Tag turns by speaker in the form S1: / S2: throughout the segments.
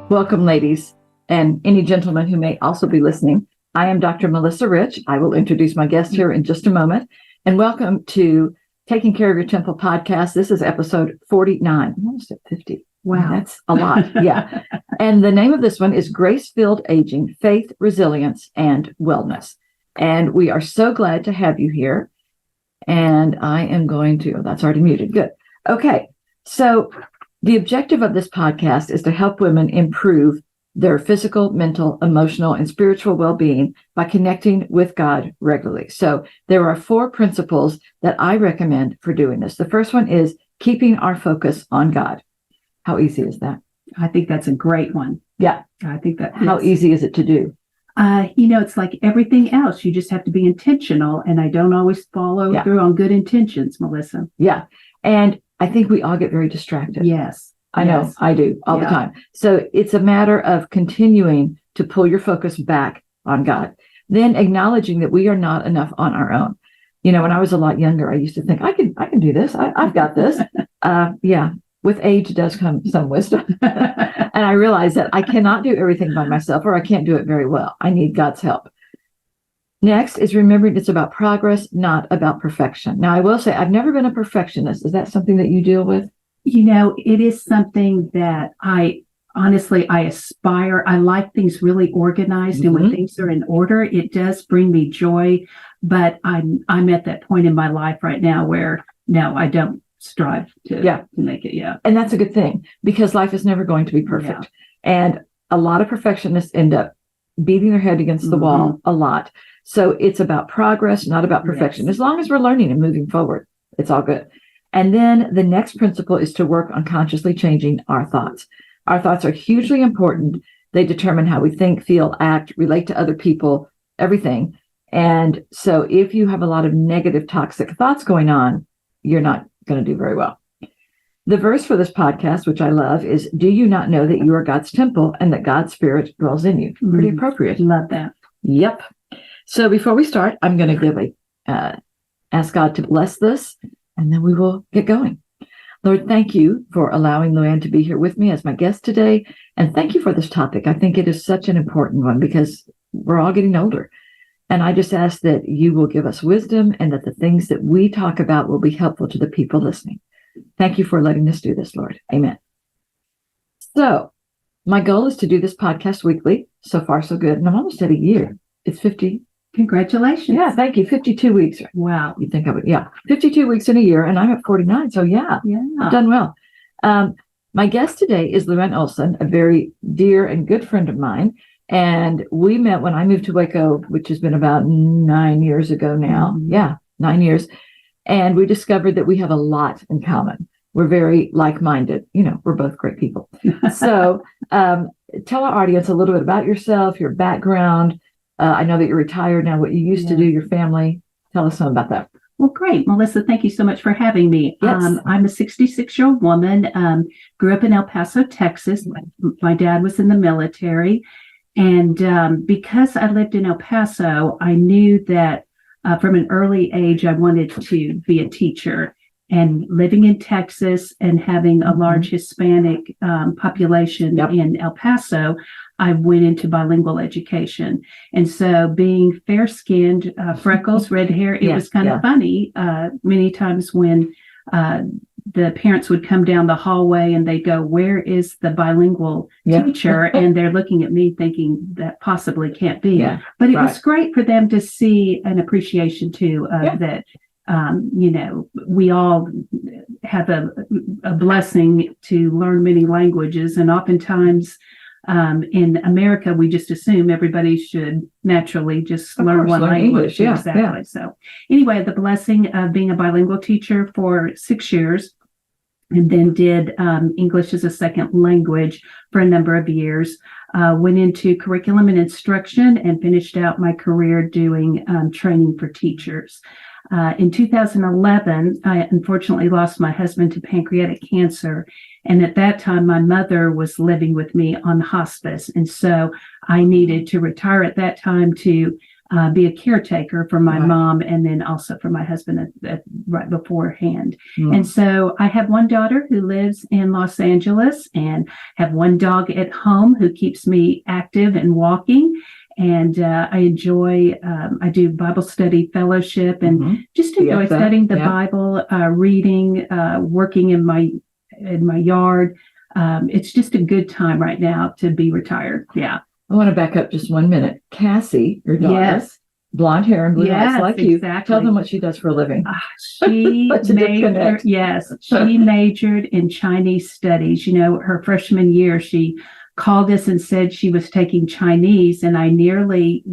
S1: Welcome, ladies, and any gentlemen who may also be listening. I am Dr. Melissa Rich. I will introduce my guest here in just a moment. And welcome to Taking Care of Your Temple podcast. This is episode 49. I'm almost at 50. Wow, that's a lot. Yeah. And the name of this one is Grace-Filled Aging, Faith, Resilience, and Wellness. And we are so glad to have you here. And I am going to, that's already muted. Good. Okay. So the objective of this podcast is to help women improve their physical, mental, emotional, and spiritual well-being by connecting with God regularly. So there are 4 principles that I recommend for doing this. The first one is keeping our focus on God. How easy is that?
S2: I think that's a great one.
S1: Yeah.
S2: I think that.
S1: How easy is it to do?
S2: It's like everything else. You just have to be intentional, and I don't always follow through on good intentions, Melissa.
S1: Yeah. And I think we all get very distracted.
S2: Yes.
S1: I know, I do all the time. So it's a matter of continuing to pull your focus back on God, then acknowledging that we are not enough on our own. You know, when I was a lot younger, I used to think I can do this. I've got this. With age does come some wisdom. And I realized that I cannot do everything by myself, or I can't do it very well. I need God's help. Next is remembering it's about progress, not about perfection. Now, I will say I've never been a perfectionist. Is that something that you deal with?
S2: You know, it is something that I aspire. I like things really organized, and when things are in order, it does bring me joy. But I'm at that point in my life right now where no, I don't strive to make it. Yeah.
S1: And that's a good thing, because life is never going to be perfect. Yeah. And a lot of perfectionists end up beating their head against the wall a lot. So it's about progress, not about perfection. Yes. As long as we're learning and moving forward, it's all good. And then the next principle is to work on consciously changing our thoughts. Our thoughts are hugely important. They determine how we think, feel, act, relate to other people, everything. And so if you have a lot of negative, toxic thoughts going on, you're not going to do very well. The verse for this podcast, which I love, is, do you not know that you are God's temple and that God's Spirit dwells in you? Pretty appropriate.
S2: Love that.
S1: Yep. So before we start, I'm going to ask God to bless this, and then we will get going. Lord, thank you for allowing Luann to be here with me as my guest today. And thank you for this topic. I think it is such an important one because we're all getting older. And I just ask that you will give us wisdom and that the things that we talk about will be helpful to the people listening. Thank you for letting us do this, Lord. Amen. So my goal is to do this podcast weekly. So far, so good. And I'm almost at a year. It's 50.
S2: Congratulations.
S1: Yeah, thank you. 52 weeks.
S2: Wow.
S1: You think I would? Yeah. 52 weeks in a year, and I'm at 49. So yeah. I've done well. My guest today is Ann Olson, a very dear and good friend of mine. And we met when I moved to Waco, which has been about 9 years ago now. Yeah, 9 years. And we discovered that we have a lot in common. We're very like-minded. You know, we're both great people. So tell our audience a little bit about yourself, your background. I know that you're retired now, what you used to do, your family. Tell us something about that.
S2: Well, great. Melissa, thank you so much for having me.
S1: Yes.
S2: I'm a 66-year-old woman, grew up in El Paso, Texas. My dad was in the military. And because I lived in El Paso, I knew that from an early age, I wanted to be a teacher. And living in Texas and having a large Hispanic population in El Paso, I went into bilingual education. And so being fair-skinned, freckles, red hair, it was kind of funny. Many times when the parents would come down the hallway and they go, where is the bilingual teacher? And they're looking at me thinking that possibly can't be. Yeah. But it was great for them to see an appreciation too that, we all have a blessing to learn many languages. And oftentimes in America, we just assume everybody should naturally just learn one language.
S1: English.
S2: Exactly. Yeah. So anyway, the blessing of being a bilingual teacher for 6 years, and then did English as a second language for a number of years. Went into curriculum and instruction and finished out my career doing training for teachers. In 2011, I unfortunately lost my husband to pancreatic cancer. And at that time, my mother was living with me on hospice. And so I needed to retire at that time to be a caretaker for my
S1: Right.
S2: mom and then also for my husband right beforehand.
S1: Mm.
S2: And so I have one daughter who lives in Los Angeles and have one dog at home who keeps me active and walking. And I enjoy, I do Bible study fellowship and
S1: Mhm.
S2: just enjoy
S1: Yes,
S2: studying the
S1: yeah.
S2: Bible, reading, working in my yard. It's just a good time right now to be retired. Yeah.
S1: I want to back up just 1 minute. Cassie, your daughter,
S2: Yes.
S1: blonde hair and blue eyes
S2: Yes,
S1: like you.
S2: exactly.
S1: Tell them what she does for a living.
S2: She
S1: Such a disconnect.
S2: she majored in Chinese studies. You know, her freshman year, she called us and said she was taking Chinese, and I nearly,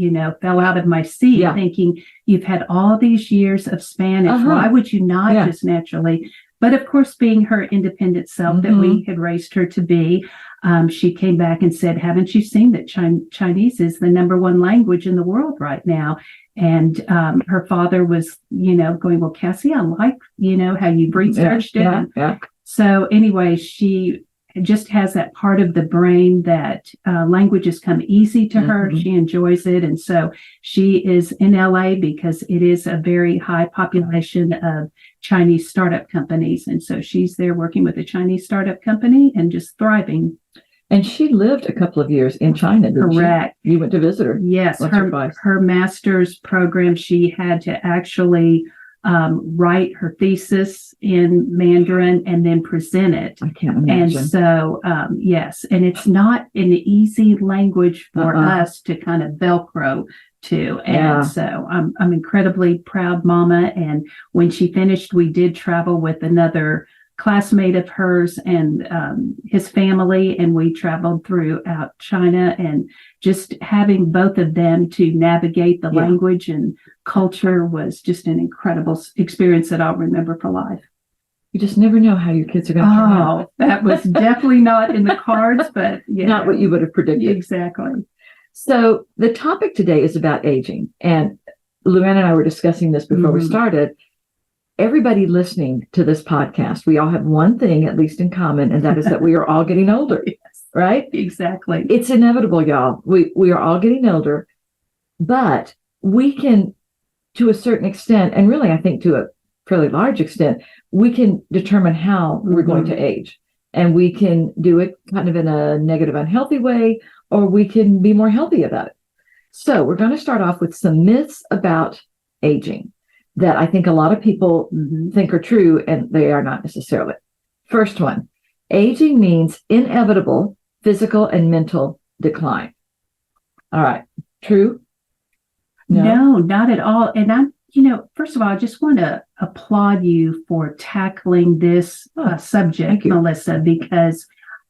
S2: fell out of my seat thinking, you've had all these years of Spanish. Why would you not just naturally? But of course, being her independent self that we had raised her to be, she came back and said, haven't you seen that Chinese is the number one language in the world right now? And her father was, going, well, Cassie, I like, how you've researched it.
S1: Yeah.
S2: So anyway, she just has that part of the brain that languages come easy to her. She enjoys it. And so she is in LA because it is a very high population of Chinese startup companies. And so she's there working with a Chinese startup company and just thriving.
S1: And she lived a couple of years in China, didn't she?
S2: Correct.
S1: You went to visit her.
S2: Yes. Her master's program, she had to actually write her thesis in Mandarin and then present it.
S1: I can't imagine.
S2: And so, yes, and it's not an easy language for us to kind of Velcro to. And so I'm incredibly proud mama. And when she finished, we did travel with another classmate of hers and his family, and we traveled throughout China, and just having both of them to navigate the language and culture was just an incredible experience that I'll remember for life.
S1: You just never know how your kids are going to turn out.
S2: That was definitely not in the cards, but
S1: not what you would have predicted.
S2: Exactly.
S1: So the topic today is about aging, and Luann and I were discussing this before we started. Everybody listening to this podcast, we all have one thing at least in common, and that is that we are all getting older. Right?
S2: Exactly.
S1: It's inevitable, y'all. We are all getting older, but we can, to a certain extent, and really I think to a fairly large extent, we can determine how we're going to age. And we can do it kind of in a negative, unhealthy way, or we can be more healthy about it. So we're going to start off with some myths about aging that I think a lot of people think are true, and they are not necessarily. First one, aging means inevitable physical and mental decline. All right. True?
S2: No, not at all. And I'm, first of all, I just want to applaud you for tackling this subject, Melissa, because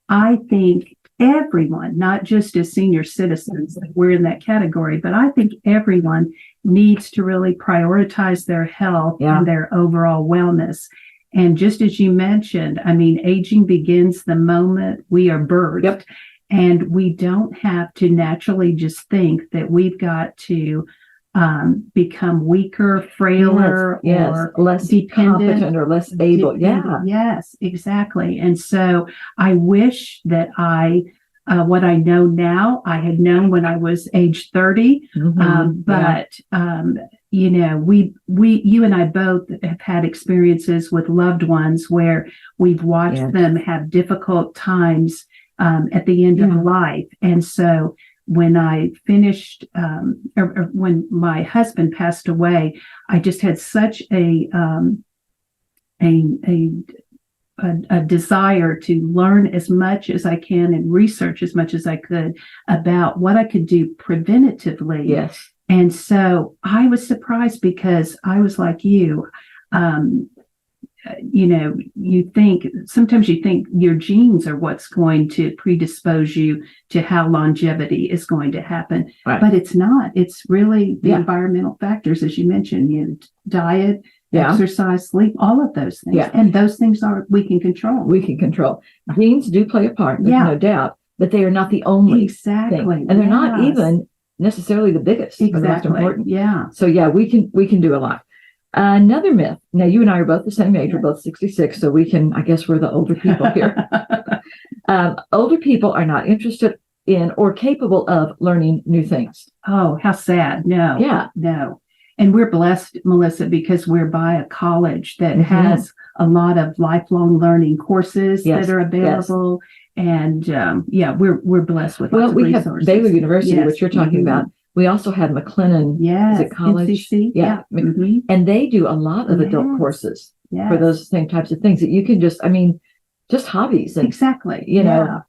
S2: I think everyone, not just as senior citizens, like we're in that category, but I think everyone needs to really prioritize their health and their overall wellness. And just as you mentioned, I mean, aging begins the moment we are birthed.
S1: Yep.
S2: And we don't have to naturally just think that we've got to become weaker, frailer, or
S1: less competent or less able.
S2: Yes, exactly. And so I wish that what I know now, I had known when I was age 30. But you and I both have had experiences with loved ones where we've watched them have difficult times at the end of life. And so when I finished, or when my husband passed away, I just had such a desire to learn as much as I can and research as much as I could about what I could do preventatively.
S1: Yes.
S2: And so I was surprised because I was like you, sometimes you think your genes are what's going to predispose you to how longevity is going to happen, but it's not. It's really the environmental factors, as you mentioned, diet, exercise, sleep, all of those things. And those things we can control.
S1: Genes do play a part, there's no doubt, but they are not the only thing. And they're not even necessarily the biggest or the most important. So we can do a lot. Another myth. Now, you and I are both the same age. We're both 66, so I guess we're the older people here. Older people are not interested in or capable of learning new things.
S2: Oh, how sad. No.
S1: Yeah.
S2: No. And we're blessed, Melissa, because we're by a college that
S1: Mhm.
S2: has a lot of lifelong learning courses
S1: Yes,
S2: that are available. And we're blessed with
S1: Well,
S2: lots of
S1: we have
S2: resources.
S1: Baylor University,
S2: Yes.
S1: which you're talking
S2: Mhm.
S1: about. We also have McLennan,
S2: Yes.
S1: is it college?
S2: NCC.
S1: Yeah.
S2: Mhm.
S1: And they do a lot of adult
S2: Yes.
S1: courses
S2: Yes.
S1: for those same types of things that you can just, just hobbies. And,
S2: Exactly.
S1: you know,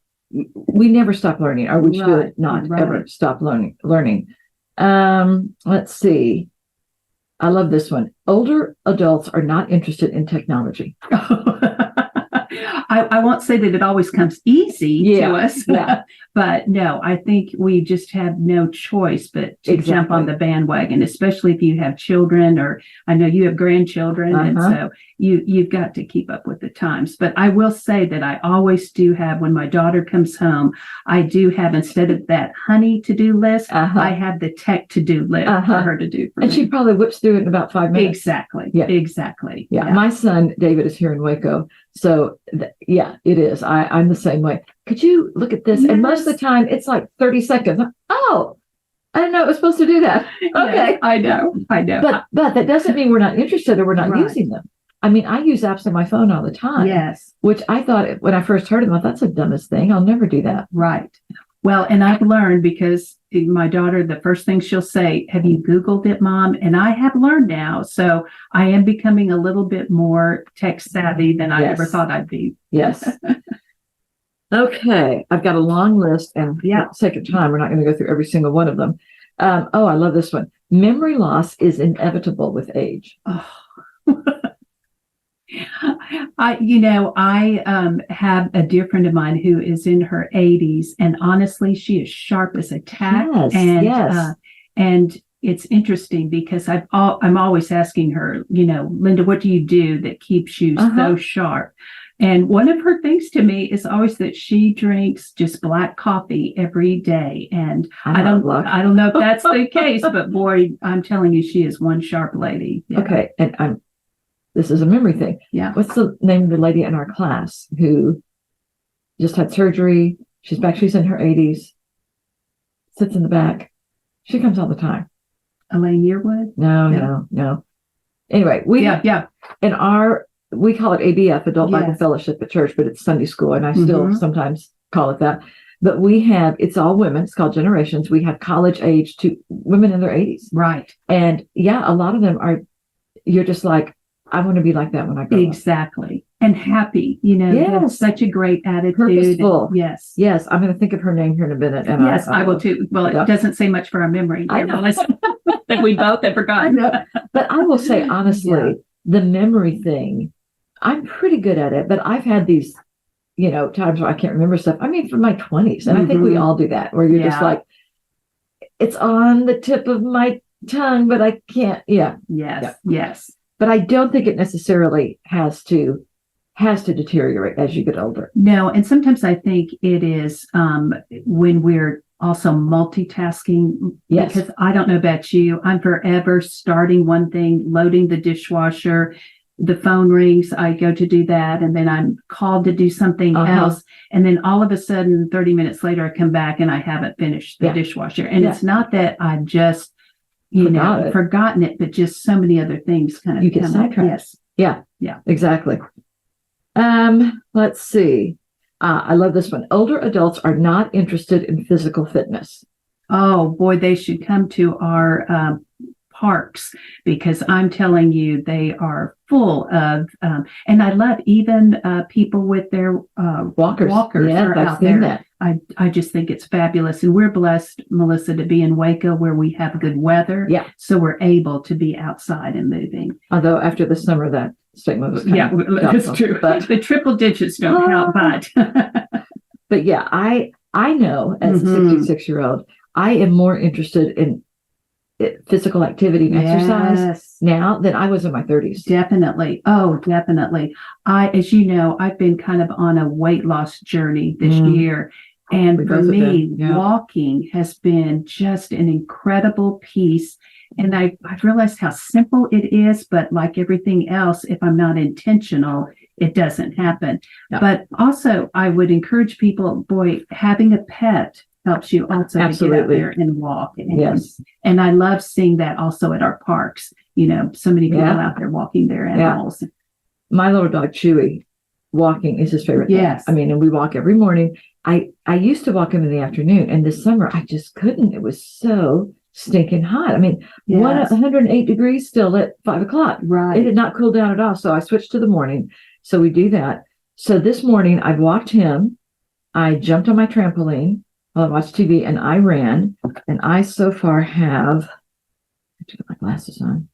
S1: we never stop learning, or we should not
S2: Right.
S1: ever stop learning. Let's see. I love this one. Older adults are not interested in technology.
S2: I won't say that it always comes easy to us,
S1: Yeah.
S2: but no, I think we just have no choice but to jump on the bandwagon, especially if you have children, or I know you have grandchildren, and so you've got to keep up with the times. But I will say that I always do have, when my daughter comes home, I do have, instead of that honey to-do list, I have the tech to-do list for her to do.
S1: And she probably whips through it in about 5 minutes.
S2: Exactly.
S1: Yeah.
S2: Exactly.
S1: Yeah. My son, David, is here in Waco. So it is. I'm the same way. Could you look at this?
S2: Yes.
S1: And most of the time it's like 30 seconds. Oh, I didn't know it was supposed to do that. Okay.
S2: Yes, I know.
S1: But that doesn't mean we're not interested or we're not
S2: Right.
S1: using them. I use apps on my phone all the time.
S2: Yes.
S1: Which I thought, when I first heard them, that's the dumbest thing. I'll never do that.
S2: Right. Well, and I've learned, because my daughter, the first thing she'll say, have you Googled it, Mom? And I have learned now. So I am becoming a little bit more tech savvy than I ever thought I'd be.
S1: Yes. Okay. I've got a long list, and for the sake of time, we're not going to go through every single one of them. I love this one. Memory loss is inevitable with age.
S2: Oh. I have a dear friend of mine who is in her 80s, and honestly, she is sharp as a tack. And it's interesting because I'm always asking her, Linda, what do you do that keeps you so sharp? And one of her things to me is always that she drinks just black coffee every day. And I don't know if that's the case, but boy, I'm telling you, she is one sharp lady. Yeah.
S1: Okay. And this is a memory thing.
S2: Yeah.
S1: What's the name of the lady in our class who just had surgery? She's back. She's in her 80s, sits in the back. She comes all the time.
S2: Elaine Yearwood?
S1: No. Anyway, we call it ABF, Adult Bible Fellowship at church, but it's Sunday school, and I still sometimes call it that. But it's all women. It's called Generations. We have college age to women in their 80s.
S2: Right.
S1: And a lot of them you're just like, I want to be like that when I grow up.
S2: Exactly. And happy, yes. Such a great attitude.
S1: Purposeful.
S2: Yes.
S1: Yes. I'm going to think of her name here in a minute. And
S2: yes, I will too. Well, it doesn't say much for our memory.
S1: I know.
S2: That we both have forgotten.
S1: I know. But I will say, honestly, the memory thing, I'm pretty good at it, but I've had these, times where I can't remember stuff. From my 20s. And I think we all do that, where you're just like, it's on the tip of my tongue, but I can't. Yeah.
S2: Yes.
S1: But I don't think it necessarily has to deteriorate as you get older.
S2: No, and sometimes I think it is when we're also multitasking.
S1: Yes.
S2: Because I don't know about you, I'm forever starting one thing, loading the dishwasher, the phone rings, I go to do that, and then I'm called to do something else. And then all of a sudden, 30 minutes later, I come back and I haven't finished the dishwasher. And it's not that I've just forgotten it, but just so many other things kind of
S1: you get sidetracked. Yes. Yeah, exactly. Let's see. I love this one. Older adults are not interested in physical fitness.
S2: Oh boy, they should come to our parks, because I'm telling you, they are full of, and I love even people with their walkers.
S1: Yeah, I've seen that.
S2: I just think it's fabulous. And we're blessed, Melissa, to be in Waco where we have good weather.
S1: Yeah.
S2: So we're able to be outside and moving.
S1: Although after the summer, that statement was
S2: that's true. But the triple digits don't help,
S1: But yeah, I know as a 66-year-old, I am more interested in physical activity and exercise now than I was in my 30s.
S2: Definitely. Oh, definitely. As you know, I've been kind of on a weight loss journey this year. And for me, walking has been just an incredible piece. And I've realized how simple it is, but like everything else, if I'm not intentional, it doesn't happen. No. But also, I would encourage people, having a pet helps you also to get out
S1: Absolutely.
S2: there and walk. And,
S1: Yes.
S2: and I love seeing that also at our parks. So many people
S1: Yeah.
S2: out there walking their
S1: Yeah.
S2: animals.
S1: My little dog, Chewy, walking is his favorite thing.
S2: Yes.
S1: I mean, and we walk every morning. I used to walk him in the afternoon, and this summer I just couldn't. It was so stinking hot. I mean,
S2: Yes.
S1: 108 degrees still at 5 o'clock.
S2: Right.
S1: It did not cool down at all. So I switched to the morning. So we do that. So this morning I walked him. I jumped on my trampoline while I watched TV, and I ran. And I so far have, I took my glasses on,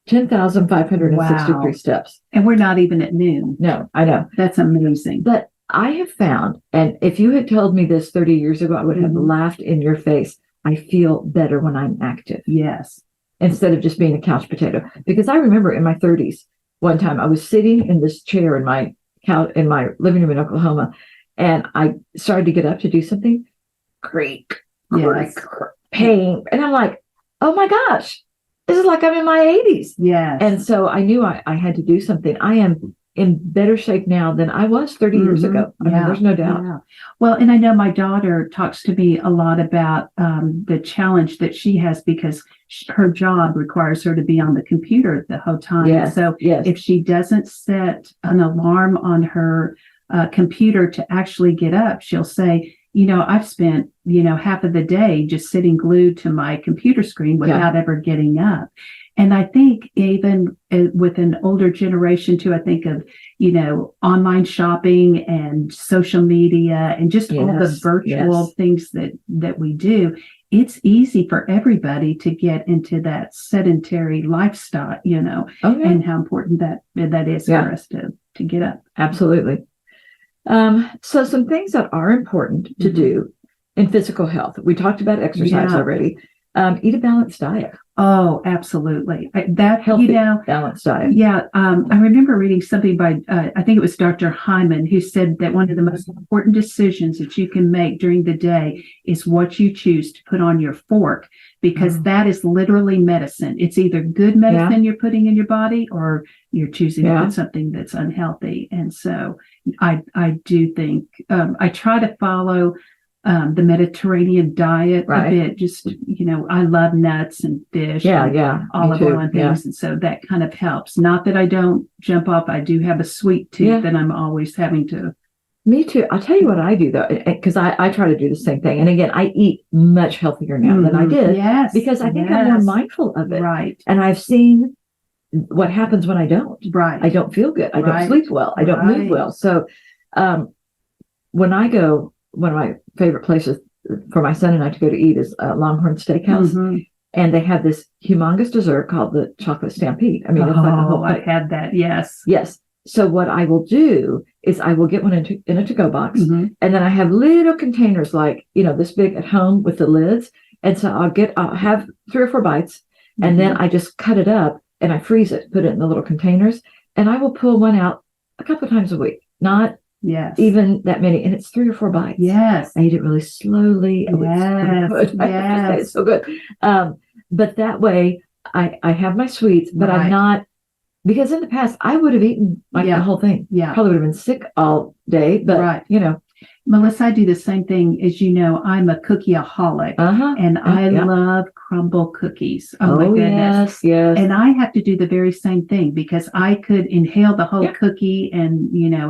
S1: 10,563
S2: Wow.
S1: steps.
S2: And we're not even at noon.
S1: No, I know.
S2: That's amazing.
S1: But I have found, and if you had told me this 30 years ago, I would have laughed in your face. I feel better when I'm active.
S2: Yes.
S1: Instead of just being a couch potato. Because I remember in my 30s, one time I was sitting in this chair in my living room in Oklahoma, and I started to get up to do something. Creak,
S2: Yes.
S1: pain. And I'm like, oh my gosh, this is like I'm in my 80s.
S2: Yes.
S1: And so I knew I had to do something. I am in better shape now than I was 30 years ago. I mean, there's no doubt.
S2: Yeah. Well, and I know my daughter talks to me a lot about the challenge that she has because her job requires her to be on the computer the whole time.
S1: Yes.
S2: So
S1: Yes.
S2: if she doesn't set an alarm on her computer to actually get up, she'll say, I've spent, half of the day just sitting glued to my computer screen without ever getting up. And I think even with an older generation too, I think of, online shopping and social media and just all the virtual things that we do. It's easy for everybody to get into that sedentary lifestyle, and how important that is for us to get up.
S1: Absolutely. So some things that are important to do in physical health. We talked about exercise already. Eat a balanced diet.
S2: Oh, absolutely. That
S1: Healthy, balanced diet.
S2: Yeah. I remember reading something by, I think it was Dr. Hyman, who said that one of the most important decisions that you can make during the day is what you choose to put on your fork, because that is literally medicine. It's either good medicine you're putting in your body or you're choosing to put something that's unhealthy. And so I do think, I try to follow the Mediterranean diet a bit. Just, I love nuts and fish, olive oil and things. And so that kind of helps. Not that I don't jump up. I do have a sweet tooth that I'm always having to.
S1: Me too. I'll tell you what I do though, because I try to do the same thing. And again, I eat much healthier now than I did.
S2: Yes.
S1: Because I think I'm more mindful of it.
S2: Right.
S1: And I've seen what happens when I don't.
S2: Right.
S1: I don't feel good. I don't sleep well. I don't move well. So when I go, one of my favorite places for my son and I to go to eat is Longhorn Steakhouse. And they have this humongous dessert called the chocolate stampede. I mean, it's like a whole
S2: I've had that. Yes.
S1: Yes. So what I will do is I will get one in a to-go box. And then I have little containers like, this big at home with the lids. And so I'll have 3 or 4 bites, and then I just cut it up and I freeze it, put it in the little containers, and I will pull one out a couple of times a week. Not even that many, and it's 3 or 4 bites.
S2: Yes.
S1: I eat it really slowly. It's so good. But that way I have my sweets, but I'm not, because in the past I would have eaten the whole thing. Probably would have been sick all day, but
S2: Melissa, I do the same thing. As you know, I'm a cookieaholic, and I love crumble cookies. Oh my goodness.
S1: Yes.
S2: And I have to do the very same thing because I could inhale the whole cookie and,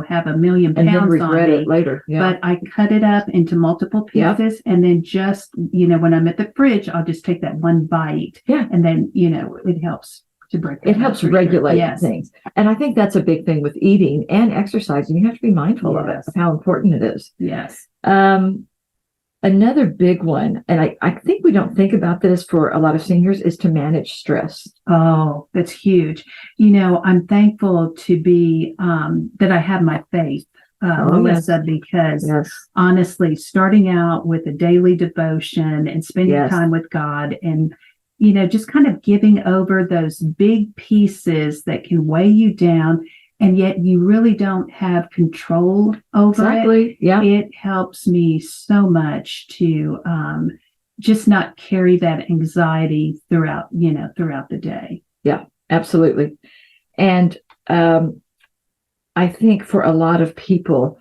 S2: have a million pounds
S1: and then regret
S2: on me
S1: it later.
S2: But I cut it up into multiple pieces, and then just, when I'm at the fridge, I'll just take that one bite. And then, it helps to break
S1: it helps regulate things. And I think that's a big thing with eating and exercising. You have to be mindful of it, of how important it is.
S2: Yes.
S1: Another big one, and I think we don't think about this for a lot of seniors, is to manage stress.
S2: Oh, that's huge. I'm thankful to be, that I have my faith, Melissa, because honestly, starting out with a daily devotion and spending time with God and, just kind of giving over those big pieces that can weigh you down, and yet you really don't have control over it. It helps me so much to just not carry that anxiety throughout the day.
S1: Yeah, absolutely. And I think for a lot of people,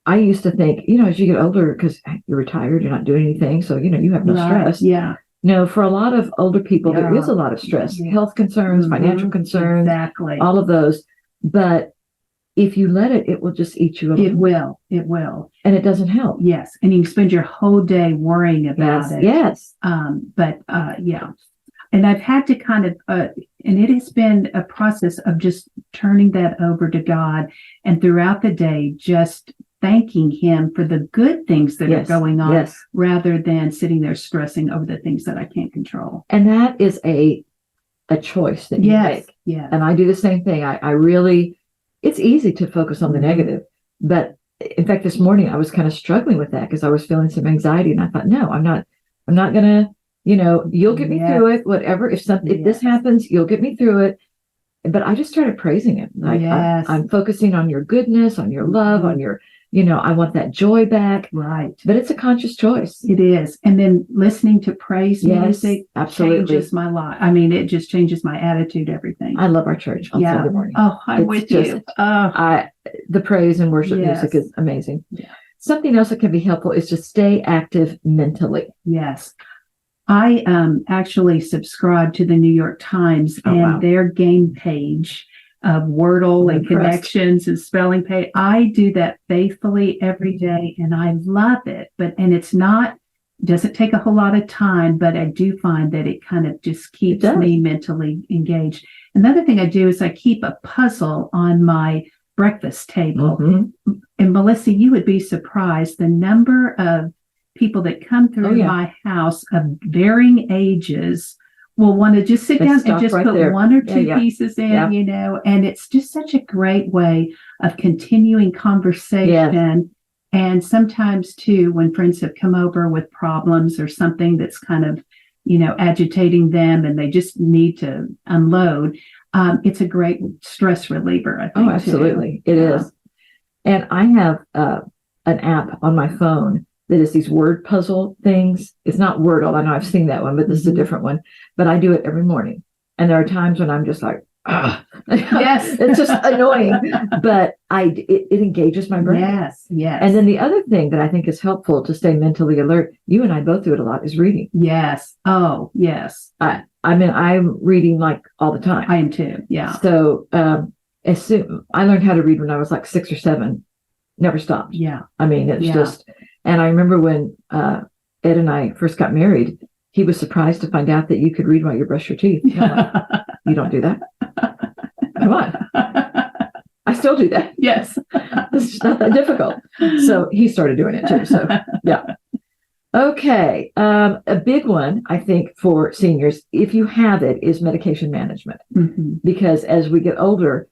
S1: I used to think, as you get older, because you're retired, you're not doing anything, so you have no stress.
S2: Yeah.
S1: No, for a lot of older people, there is a lot of stress, health concerns, financial concerns,
S2: exactly,
S1: all of those. But if you let it, it will just eat you up.
S2: It will.
S1: And it doesn't help.
S2: Yes. And you can spend your whole day worrying about it.
S1: Yes.
S2: Yeah. And I've had to kind of, and it has been a process of just turning that over to God, and throughout the day, just thanking Him for the good things that are going on, rather than sitting there stressing over the things that I can't control.
S1: And that is a choice that you make.
S2: Yeah.
S1: And I do the same thing. I really, it's easy to focus on the negative, but in fact, this morning I was kind of struggling with that because I was feeling some anxiety, and I thought, no, I'm not gonna, you'll get me through it. Whatever, if this happens, you'll get me through it. But I just started praising Him. Like I'm focusing on your goodness, on your love, on your, I want that joy back.
S2: Right.
S1: But it's a conscious choice.
S2: It is. And then listening to praise music
S1: absolutely
S2: changes my life. I mean, it just changes my attitude, everything.
S1: I love our church on Sunday morning.
S2: Oh, I'm with you.
S1: The praise and worship music is amazing.
S2: Yeah.
S1: Something else that can be helpful is to stay active mentally.
S2: Yes. I actually subscribe to the New York Times and their game page of Wordle and connections and spelling page. I do that faithfully every day, and I love it. Doesn't take a whole lot of time, but I do find that it kind of just keeps me mentally engaged. Another thing I do is I keep a puzzle on my breakfast table. Mm-hmm. And Melissa, you would be surprised the number of people that come through my house of varying ages will want to just sit down and just put one or two pieces in, and it's just such a great way of continuing conversation. Yes. And sometimes too, when friends have come over with problems or something that's kind of, agitating them and they just need to unload, it's a great stress reliever, I think. Oh,
S1: absolutely. It is. And I have an app on my phone that is these word puzzle things. It's not Wordle. I know I've seen that one, but this is a different one. But I do it every morning. And there are times when I'm just like, yes, it's just annoying. But it engages my brain.
S2: Yes.
S1: And then the other thing that I think is helpful to stay mentally alert, you and I both do it a lot, is reading.
S2: Yes. Oh, yes.
S1: I mean, I'm reading like all the time.
S2: I am too. Yeah.
S1: So I learned how to read when I was like 6 or 7. Never stopped.
S2: Yeah.
S1: I mean, it's just. And I remember when Ed and I first got married, he was surprised to find out that you could read while you brush your teeth. Like, you don't do that? Come on. I still do that.
S2: Yes.
S1: It's not that difficult. So he started doing it too. So, yeah. Okay. A big one, I think, for seniors, if you have it, is medication management. Mm-hmm. Because as we get older,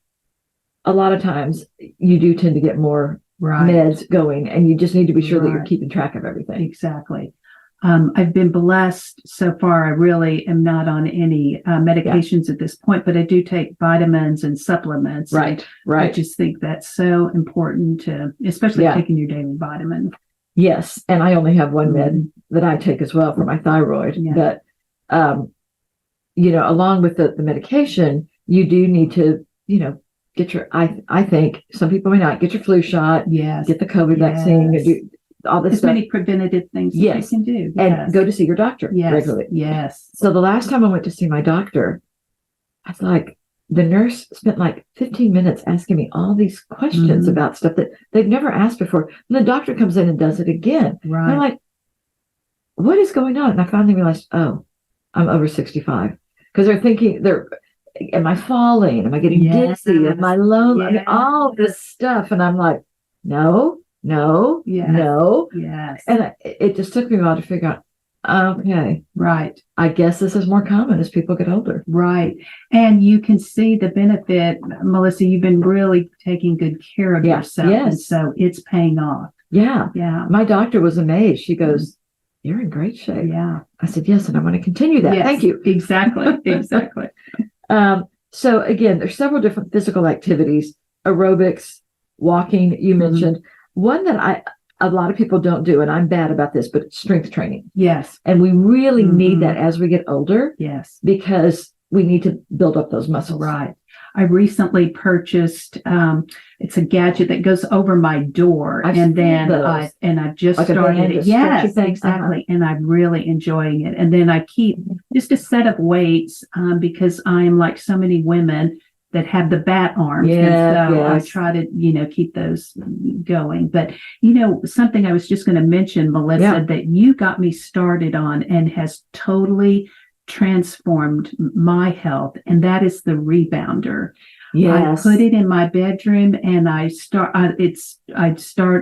S1: a lot of times you do tend to get more meds going, and you just need to be sure that you're keeping track of everything.
S2: Exactly. I've been blessed so far. I really am not on any medications at this point, but I do take vitamins and supplements.
S1: Right.
S2: I just think that's so important to, especially taking your daily vitamin.
S1: Yes. And I only have one med that I take as well for my thyroid. Yeah. But, along with the medication, you do need to, get your, I think some people may not get your flu shot.
S2: Yes.
S1: Get the COVID vaccine. Do all this stuff.
S2: Many preventative things that you can do.
S1: And go to see your doctor regularly.
S2: Yes.
S1: So the last time I went to see my doctor, I was like, the nurse spent like 15 minutes asking me all these questions about stuff that they've never asked before. And the doctor comes in and does it again.
S2: Right.
S1: And I'm like, what is going on? And I finally realized, I'm over 65. Because they're thinking, am I falling? Am I getting dizzy? Am I lonely? I mean, all this stuff. And I'm like, no.
S2: Yes.
S1: And it just took me a while to figure out, okay.
S2: Right.
S1: I guess this is more common as people get older.
S2: Right. And you can see the benefit, Melissa, you've been really taking good care of yourself.
S1: Yes.
S2: And so it's paying off.
S1: Yeah.
S2: Yeah.
S1: My doctor was amazed. She goes, you're in great shape.
S2: Yeah.
S1: I said, yes, and I want to continue that.
S2: Yes,
S1: thank you.
S2: Exactly.
S1: So again, there's several different physical activities, aerobics, walking, you mentioned. One that a lot of people don't do, and I'm bad about this, but strength training.
S2: Yes.
S1: And we really need that as we get older.
S2: Yes.
S1: Because we need to build up those muscles.
S2: Right. I recently purchased, it's a gadget that goes over my door.
S1: I've
S2: and
S1: seen
S2: then
S1: those.
S2: I've just
S1: Like a
S2: started
S1: band,
S2: it.
S1: a stretchy
S2: Yes,
S1: thing.
S2: exactly. And I'm really enjoying it. And then I keep just a set of weights, because I'm like so many women that have the bat arms. And so I try to, keep those going. But, something I was just going to mention, Melissa, that you got me started on and has totally transformed my health. And that is the rebounder.
S1: Yes.
S2: I put it in my bedroom and I'd start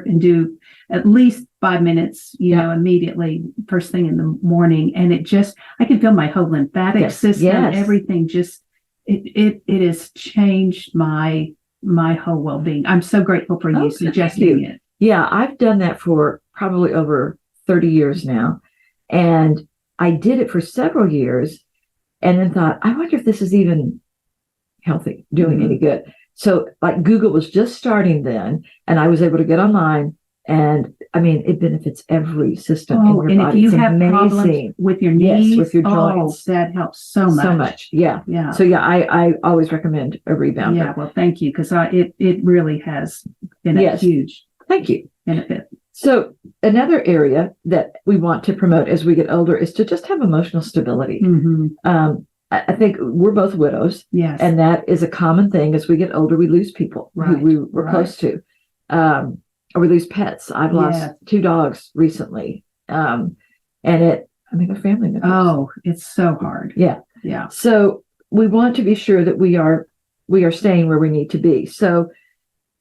S2: and do at least 5 minutes, immediately first thing in the morning. And I can feel my whole lymphatic system, everything just, it has changed my whole well-being. I'm so grateful for you suggesting it.
S1: Yeah, I've done that for probably over 30 years now. And I did it for several years and then thought, I wonder if this is even healthy, doing any good. So like Google was just starting then, and I was able to get online, and I mean, it benefits every system in your
S2: and
S1: body.
S2: If you have problems with your knees,
S1: with your joints,
S2: that helps so much.
S1: So much. Yeah. So I always recommend a rebounder.
S2: Yeah. Well, thank you. Because it really has been a huge benefit.
S1: So another area that we want to promote as we get older is to just have emotional stability. I think we're both widows.
S2: Yes.
S1: And that is a common thing. As we get older, we lose people who we were close to. Or we lose pets. I've lost 2 dogs recently. And they're family members.
S2: Oh, it's so hard.
S1: Yeah.
S2: Yeah.
S1: So we want to be sure that we are staying where we need to be. So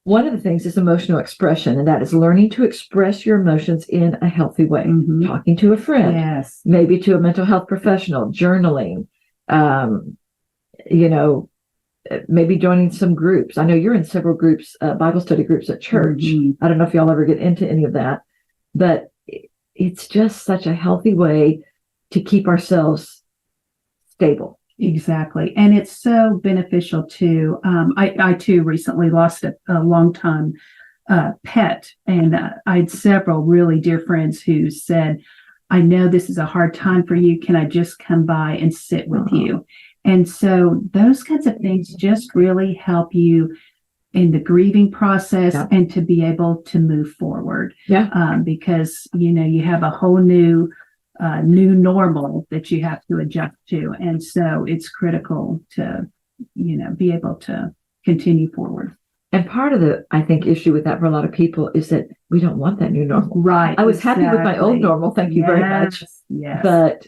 S1: one of the things is emotional expression, and that is learning to express your emotions in a healthy way. Talking to a friend, maybe to a mental health professional, journaling, maybe joining some groups. I know you're in several groups, Bible study groups at church. I don't know if y'all ever get into any of that, but it's just such a healthy way to keep ourselves stable.
S2: Exactly. And it's so beneficial too. I too recently lost a long-time pet, and I had several really dear friends who said, I know this is a hard time for you. Can I just come by and sit with you? And so those kinds of things just really help you in the grieving process and to be able to move forward. Because, you have a whole new normal that you have to adjust to. And so it's critical to, be able to continue forward.
S1: And part of the, I think, issue with that for a lot of people is that we don't want that new normal.
S2: Right.
S1: I was happy with my old normal. Thank you very much.
S2: Yes.
S1: But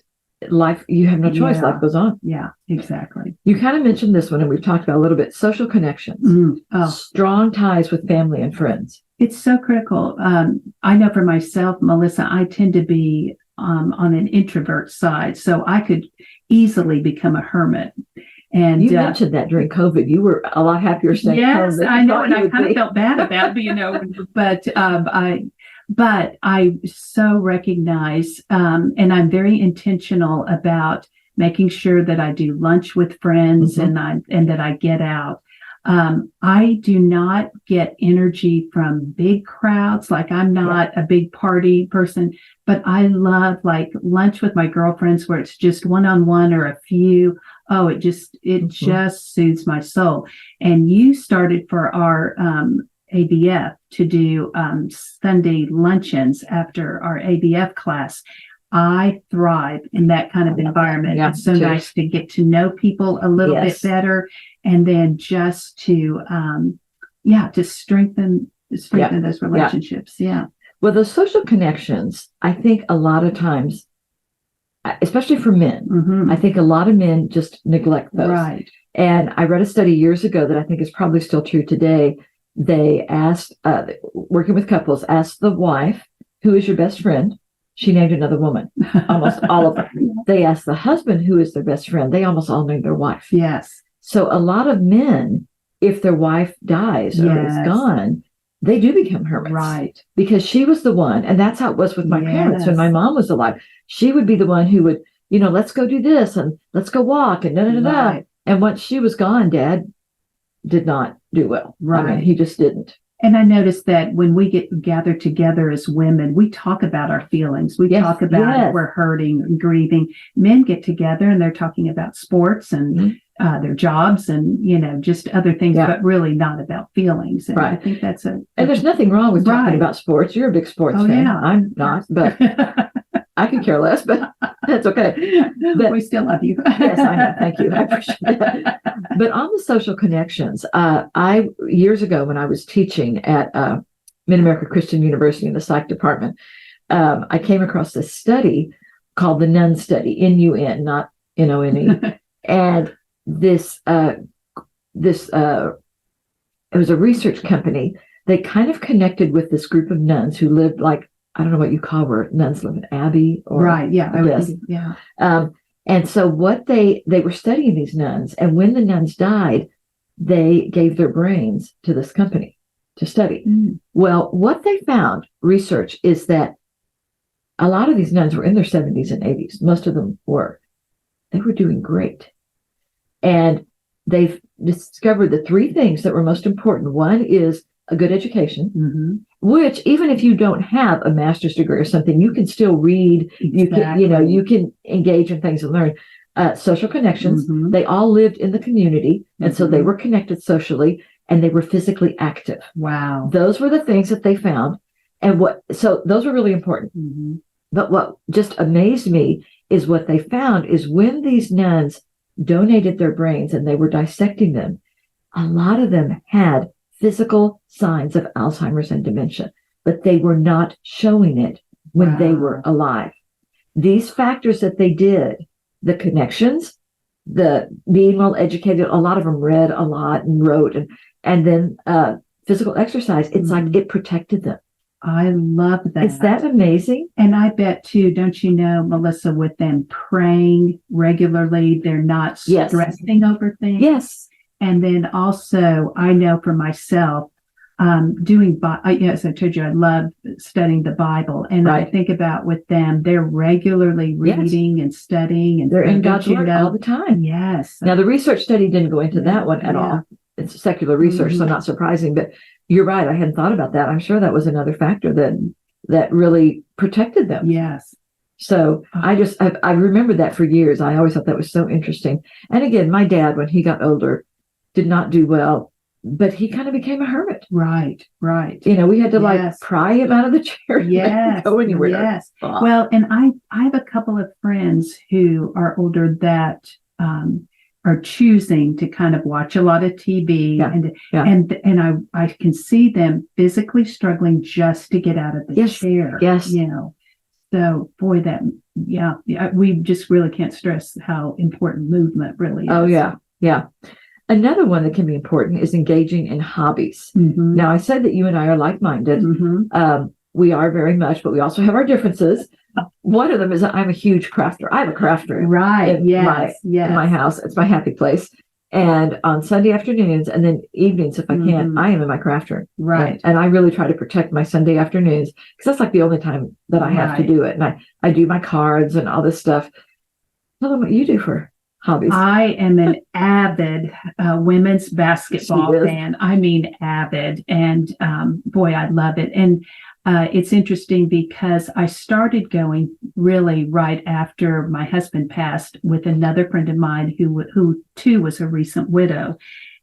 S1: life, you have no choice. Life goes on.
S2: Yeah, exactly.
S1: You kind of mentioned this one, and we've talked about a little bit. Social connections, strong ties with family and friends.
S2: It's so critical. I know for myself, Melissa, I tend to be on an introvert side, so I could easily become a hermit. And
S1: you mentioned that during COVID, you were a lot happier staying home.
S2: Yes, I know, and I kind of felt bad about it, but I so recognize, and I'm very intentional about making sure that I do lunch with friends and that I get out. I do not get energy from big crowds. Like I'm not a big party person, but I love like lunch with my girlfriends where it's just one-on-one or a few. Oh, it just soothes my soul. And you started for our ABF to do Sunday luncheons after our ABF class. I thrive in that kind of environment. It's so nice to get to know people a little bit better, and then just to strengthen those relationships.
S1: Well, those social connections, I think a lot of times, especially for men, I think a lot of men just neglect those.
S2: Right.
S1: And I read a study years ago that I think is probably still true today. They asked, working with couples, asked the wife, who is your best friend? She named another woman, almost all of them. They asked the husband, who is their best friend? They almost all named their wife.
S2: Yes.
S1: So a lot of men, if their wife dies or is gone, they do become hermits.
S2: Right.
S1: Because she was the one, and that's how it was with my parents when my mom was alive. She would be the one who would, let's go do this and let's go walk and da-da-da-da. And once she was gone, Dad did not do well.
S2: Right.
S1: I mean, he just didn't.
S2: And I noticed that when we get gathered together as women, we talk about our feelings. We talk about if we're hurting and grieving. Men get together and they're talking about sports and their jobs and, just other things, but really not about feelings. And I think that's and
S1: there's nothing wrong with talking about sports. You're a big sports fan.
S2: Yeah.
S1: I'm not, but I can care less, but that's okay. But
S2: we still love you.
S1: Yes, I know. Thank you. I appreciate that. But on the social connections, years ago when I was teaching at Mid-America Christian University in the psych department, I came across this study called the Nun Study, N-U-N, not N-O-N-E. And this it was a research company. They kind of connected with this group of nuns who lived like, I don't know what you call where nuns live, an abbey, or
S2: right? Yeah,
S1: and so what they were studying these nuns, and when the nuns died, they gave their brains to this company to study. Well, what they found, research, is that a lot of these nuns were in their 70s and 80s. Most of them were. They were doing great, and they've discovered the three things that were most important. One is a good education, which even if you don't have a master's degree or something, you can still read. You can, you can engage in things and learn. Social connections. They all lived in the community, and so they were connected socially, and they were physically active.
S2: Wow,
S1: those were the things that they found, and so those were really important. But what just amazed me is what they found is when these nuns donated their brains and they were dissecting them, a lot of them had physical signs of Alzheimer's and dementia, but they were not showing it when they were alive. These factors that they did, the connections, the being well educated, a lot of them read a lot and wrote, and then physical exercise, it's like it protected them.
S2: I love that.
S1: Is that amazing?
S2: And I bet too, don't you know, Melissa, with them praying regularly, they're not stressing over things.
S1: Yes.
S2: And then also, I know for myself, yes, I told you I love studying the Bible. And I think about with them, they're regularly reading and studying. And
S1: they're in God's Word all the time.
S2: Yes.
S1: Now, the research study didn't go into that one at all. It's secular research, so not surprising. But you're right. I hadn't thought about that. I'm sure that was another factor that really protected them.
S2: Yes.
S1: So I remembered that for years. I always thought that was so interesting. And again, my dad, when he got older, did not do well, but he kind of became a hermit.
S2: Right.
S1: We had to pry him out of the chair.
S2: Yes.
S1: Go anywhere.
S2: Yes. Well, and I have a couple of friends who are older that are choosing to kind of watch a lot of TV, and I can see them physically struggling just to get out of the chair.
S1: Yes.
S2: So boy, we just really can't stress how important movement really is.
S1: Oh yeah. Another one that can be important is engaging in hobbies. Now, I said that you and I are like-minded. We are very much, but we also have our differences. One of them is I'm a huge crafter. I have a craft room in my house. It's my happy place. And on Sunday afternoons and then evenings, if I can, I am in my craft room.
S2: Right.
S1: And I really try to protect my Sunday afternoons because that's like the only time that I have to do it. And I do my cards and all this stuff. Tell them what you do for hobbies.
S2: I am an avid women's basketball fan. I mean, avid. And boy, I love it. And it's interesting because I started going really right after my husband passed with another friend of mine who too was a recent widow.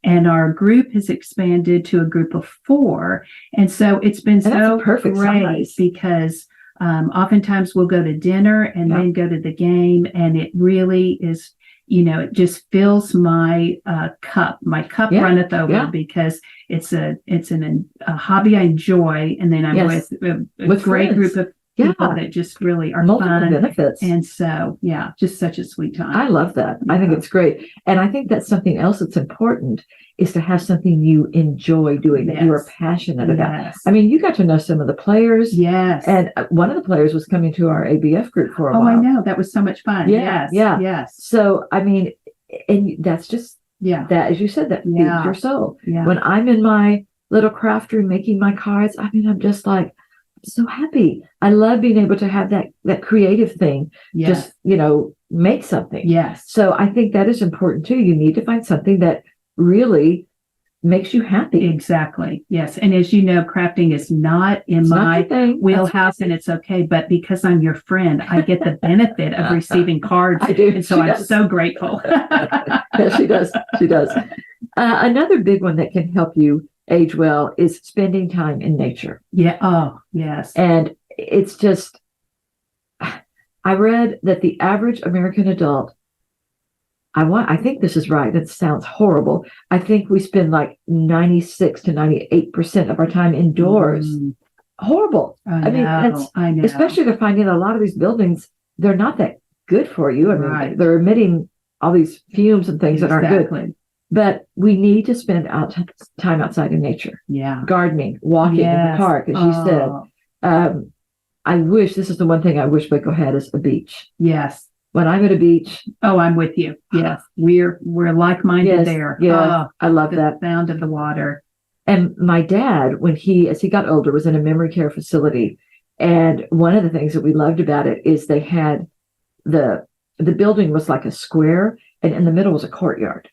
S2: And our group has expanded to a group of 4. And so it's been so
S1: perfect
S2: great
S1: size.
S2: Because oftentimes we'll go to dinner and then go to the game. And it really is, it just fills my cup. My cup runneth over because it's a hobby I enjoy, and then I'm with a great group of people that just really are
S1: multiple
S2: fun.
S1: benefits.
S2: And so, just such a sweet time.
S1: I love that. I think it's great. And I think that's something else that's important is to have something you enjoy doing that you are passionate about. I mean, you got to know some of the players.
S2: Yes.
S1: And one of the players was coming to our ABF group for a while.
S2: Oh, I know. That was so much fun. Yes.
S1: So, I mean, and that's just, that, as you said, that feeds your soul.
S2: Yeah.
S1: When I'm in my little craft room making my cards, I mean, I'm just like, I'm so happy. I love being able to have that creative thing. Just, make something.
S2: Yes.
S1: So I think that is important too. You need to find something that really makes you happy.
S2: Exactly. Yes. And as you know, crafting is not in
S1: It's not
S2: my
S1: your thing.
S2: wheelhouse, and it's okay. But because I'm your friend, I get the benefit of receiving cards.
S1: I do.
S2: And so
S1: She
S2: I'm
S1: does.
S2: so grateful.
S1: Yeah, she does. She does. Another big one that can help you age well is spending time in nature.
S2: Yeah. Oh, yes.
S1: And it's just, I read that the average American adult, I think this is right. It sounds horrible. I think we spend like 96 to 98% of our time indoors. Horrible.
S2: I know.
S1: Especially to finding a lot of these buildings, they're not that good for you. I mean, they're emitting all these fumes and things that aren't good. But we need to spend time outside in nature.
S2: Yeah.
S1: Gardening, walking in the park, as you said. I wish, this is the one thing I wish Waco had, is a beach.
S2: Yes.
S1: When I'm at a beach.
S2: Oh, I'm with you. Yes. We're like-minded there.
S1: Yeah. I love that.
S2: The sound of the water.
S1: And my dad, as he got older, was in a memory care facility. And one of the things that we loved about it is they had the building was like a square, and in the middle was a courtyard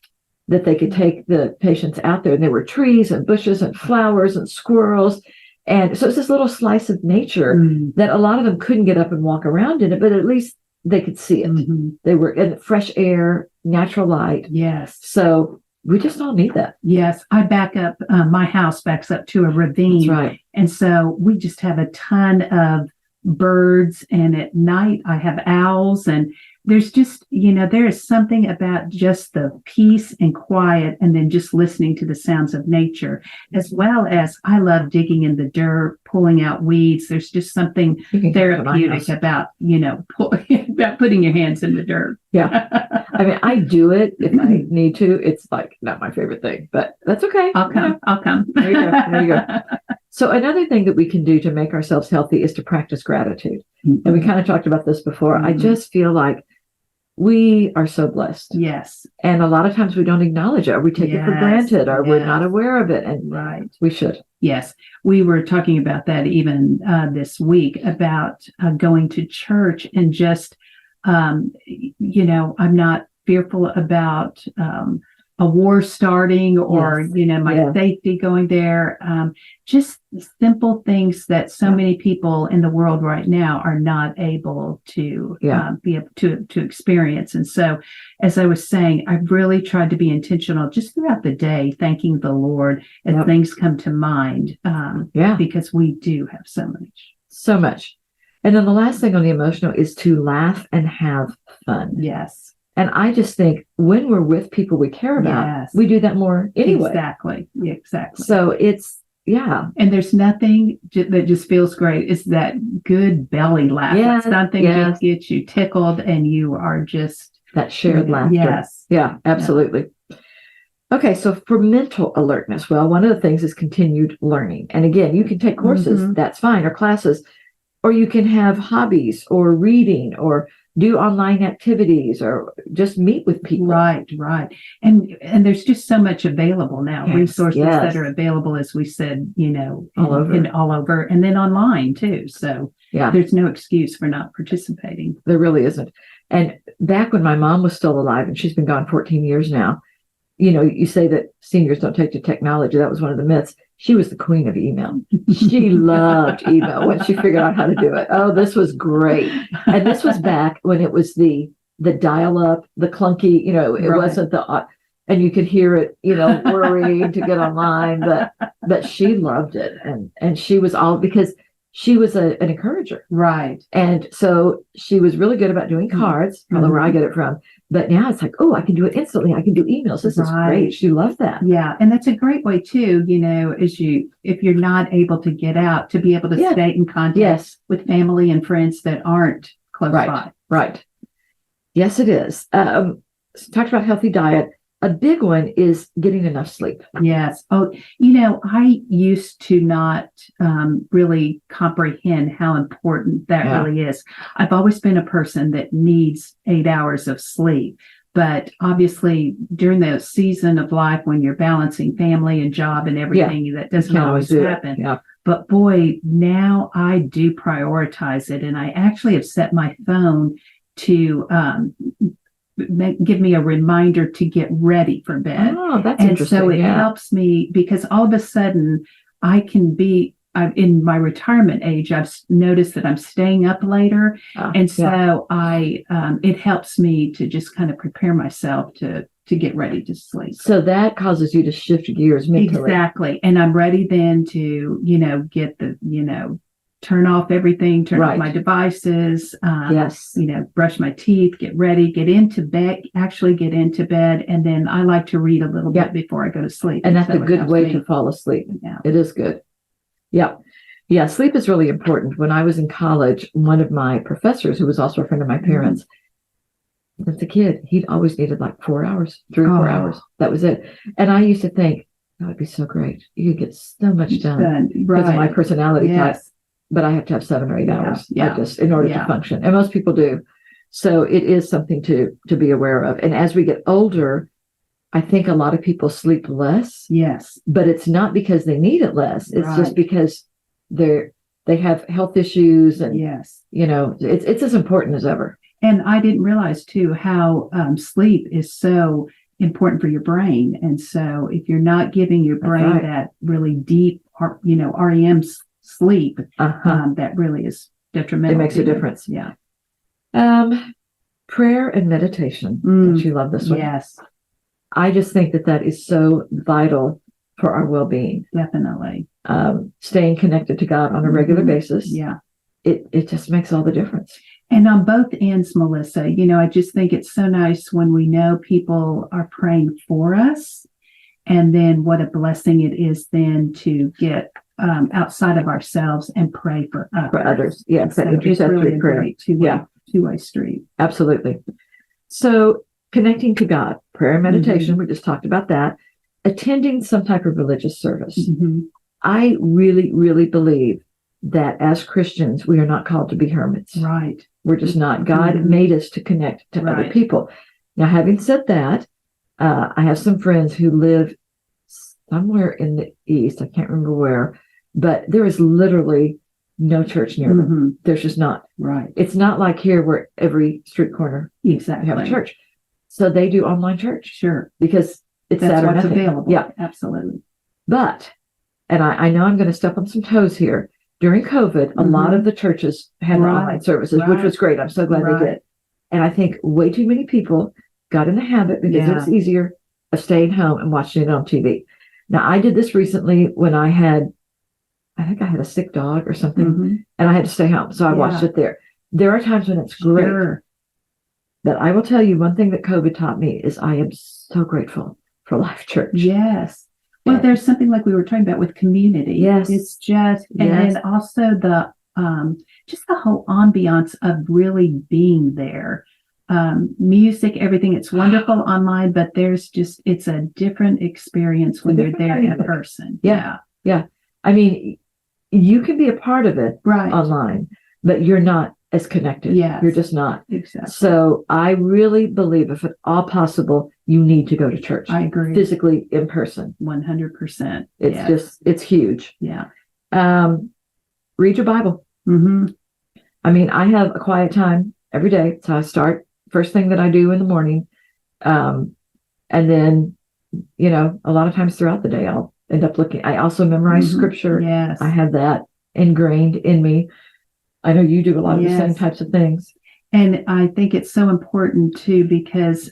S1: that they could take the patients out there. And there were trees and bushes and flowers and squirrels. And so it's this little slice of nature that a lot of them couldn't get up and walk around in it, but at least they could see it. They were in fresh air, natural light.
S2: Yes.
S1: So we just all need that.
S2: Yes. I back up, my house backs up to a ravine.
S1: That's right.
S2: And so we just have a ton of birds. And at night I have owls, and there's just, there is something about just the peace and quiet, and then just listening to the sounds of nature, as well as I love digging in the dirt, pulling out weeds. There's just something therapeutic about, about putting your hands in the dirt.
S1: Yeah. I mean, I do it if I need to. It's like not my favorite thing, but that's okay.
S2: I'll come.
S1: There you go. So another thing that we can do to make ourselves healthy is to practice gratitude. And we kind of talked about this before. I just feel like we are so blessed.
S2: Yes.
S1: And a lot of times we don't acknowledge it, or we take it for granted, or we're not aware of it. And we should.
S2: Yes. We were talking about that even this week, about going to church and just, I'm not fearful about a war starting, or, my safety going there. Just simple things that so many people in the world right now are not able to be able to experience. And so, as I was saying, I've really tried to be intentional just throughout the day, thanking the Lord as things come to mind. Because we do have so much.
S1: So much. And then the last thing on the emotional is to laugh and have fun.
S2: Yes.
S1: And I just think when we're with people we care about, we do that more anyway.
S2: Exactly.
S1: So it's,
S2: And there's nothing that just feels great. It's that good belly laugh.
S1: Yes,
S2: something just gets you tickled, and you are just.
S1: That shared laughter.
S2: Yes.
S1: Yeah, absolutely. Yeah. Okay, so for mental alertness, well, one of the things is continued learning. And again, you can take courses, that's fine, or classes, or you can have hobbies, or reading, or do online activities, or just meet with people.
S2: Right. And there's just so much available now, resources that are available, as we said, all over, and then online too. So there's no excuse for not participating.
S1: There really isn't. And back when my mom was still alive, and she's been gone 14 years now, you say that seniors don't take to technology. That was one of the myths. She was the queen of email. She loved email when she figured out how to do it. Oh, this was great. And this was back when it was the dial-up, the clunky, it wasn't and you could hear it, worrying to get online, but she loved it. And she was because she was an encourager.
S2: Right.
S1: And so she was really good about doing cards, probably where I get it from. But now it's like, I can do it instantly. I can do emails. This is great. She loved that.
S2: Yeah. And that's a great way too, if you're not able to get out, to be able to stay in contact with family and friends that aren't close by.
S1: Right. Yes, it is. So talked about healthy diet. A big one is getting enough sleep.
S2: Yes. Oh, I used to not really comprehend how important that really is. I've always been a person that needs 8 hours of sleep. But obviously, during the season of life when you're balancing family and job and everything, that doesn't always happen.
S1: Yeah.
S2: But boy, now I do prioritize it. And I actually have set my phone to give me a reminder to get ready for bed.
S1: Oh, that's
S2: And
S1: interesting.
S2: so it helps me because all of a sudden I can be in my retirement age. I've noticed that I'm staying up later. And so it helps me to just kind of prepare myself to get ready to sleep.
S1: So that causes you to shift gears mentally.
S2: Exactly. And I'm ready then to, get the, turn off everything, turn off my devices, brush my teeth, get ready, get into bed. And then I like to read a little bit before I go to sleep.
S1: And that's a good way to fall asleep.
S2: Yeah.
S1: It is good. Yeah. Yeah. Sleep is really important. When I was in college, one of my professors, who was also a friend of my parents, as a kid, he'd always needed like 4 hours, 3 or 4 hours. That was it. And I used to think that would be so great. You could get so much done because of my personality type. But I have to have 7 or 8 hours in order to function. And most people do. So it is something to be aware of. And as we get older, I think a lot of people sleep less.
S2: Yes.
S1: But it's not because they need it less. It's just because they have health issues. And, it's as important as ever.
S2: And I didn't realize, too, how sleep is so important for your brain. And so if you're not giving your brain that really deep, REM sleep, that really is detrimental.
S1: It makes a difference.
S2: Yeah.
S1: Prayer and meditation. Don't you love this one?
S2: Yes.
S1: I just think that is so vital for our well-being.
S2: Definitely.
S1: Staying connected to God on a regular basis.
S2: Yeah.
S1: It just makes all the difference.
S2: And on both ends, Melissa, I just think it's so nice when we know people are praying for us, and then what a blessing it is then to get outside of ourselves and pray for others.
S1: Yes, that intercessory prayer.
S2: Two-way street.
S1: Absolutely. So connecting to God, prayer and meditation, we just talked about that. Attending some type of religious service. I really, really believe that as Christians, we are not called to be hermits.
S2: Right.
S1: We're just not. God made us to connect to other people. Now, having said that, I have some friends who live somewhere in the East. I can't remember where, but there is literally no church near them. There's just not.
S2: Right.
S1: It's not like here where every street corner you have a church. So they do online church.
S2: Sure.
S1: Because that's
S2: what's available.
S1: Yeah.
S2: Absolutely.
S1: But, and I know I'm going to step on some toes here. During COVID, a lot of the churches had online services, which was great. I'm so glad they did. And I think way too many people got in the habit, because it was easier, of staying home and watching it on TV. Now, I did this recently when I think I had a sick dog or something, and I had to stay home. So I watched it there. There are times when it's great.
S2: Sure.
S1: But I will tell you, one thing that COVID taught me is I am so grateful for Life Church.
S2: Yes. Well, there's something like we were talking about with community.
S1: Yes.
S2: It's just, and then also just the whole ambiance of really being there. Music, everything, it's wonderful online, but it's a different experience when you're there in person.
S1: Yeah. I mean, you can be a part of it online, but you're not as connected.
S2: Yes.
S1: You're just not.
S2: Exactly.
S1: So I really believe, if at all possible, you need to go to church.
S2: I agree.
S1: Physically, in person.
S2: 100%.
S1: It's huge.
S2: Yeah.
S1: Read your Bible. I mean, I have a quiet time every day. So I start first thing that I do in the morning. And then, a lot of times throughout the day, I'll end up looking. I also memorize scripture.
S2: Yes.
S1: I have that ingrained in me. I know you do a lot of the same types of things.
S2: And I think it's so important too, because,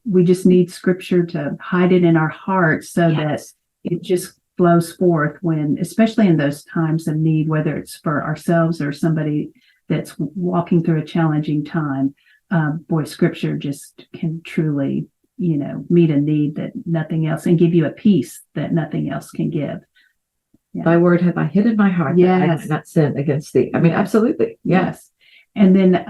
S2: we just need scripture to hide it in our hearts so that it just flows forth especially in those times of need, whether it's for ourselves or somebody that's walking through a challenging time. Scripture just can truly, meet a need that nothing else, and give you a peace that nothing else can give. Yeah.
S1: Thy word have I hid in my heart that I have not sinned against thee. I mean, absolutely.
S2: Yes. And then,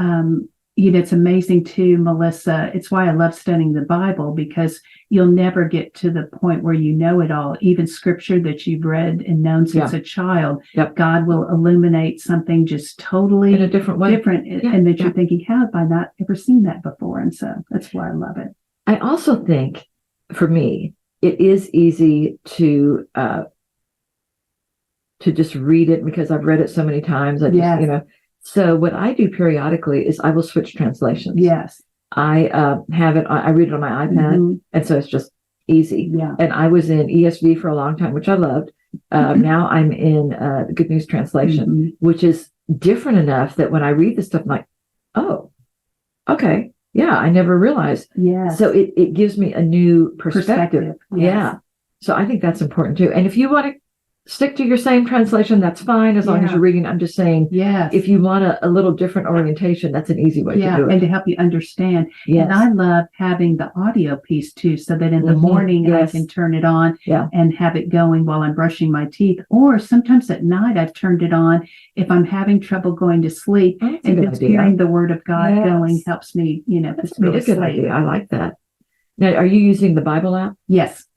S2: it's amazing too, Melissa. It's why I love studying the Bible, because you'll never get to the point where you know it all. Even scripture that you've read and known since a child, God will illuminate something just totally
S1: in a different way.
S2: And that you're thinking, how have I not ever seen that before? And so that's why I love it.
S1: I also think, for me, it is easy to just read it because I've read it so many times. So what I do periodically is I will switch translations.
S2: Yes.
S1: I have it. I read it on my iPad, and so it's just easy.
S2: Yeah.
S1: And I was in ESV for a long time, which I loved. Now I'm in the Good News Translation, which is different enough that when I read this stuff, I'm like, oh, okay, yeah, I never realized.
S2: Yes.
S1: So it gives me a new perspective.
S2: Yes.
S1: Yeah. So I think that's important too. And if you want to stick to your same translation, that's fine, as long as you're reading. I'm just saying, if you want a little different orientation, that's an easy way to do it.
S2: And to help you understand.
S1: Yes.
S2: And I love having the audio piece too, so that in the morning I can turn it on and have it going while I'm brushing my teeth. Or sometimes at night I've turned it on if I'm having trouble going to sleep, and just hearing the Word of God going helps me,
S1: that's a really good idea. I like that. Now, are you using the Bible app?
S2: Yes.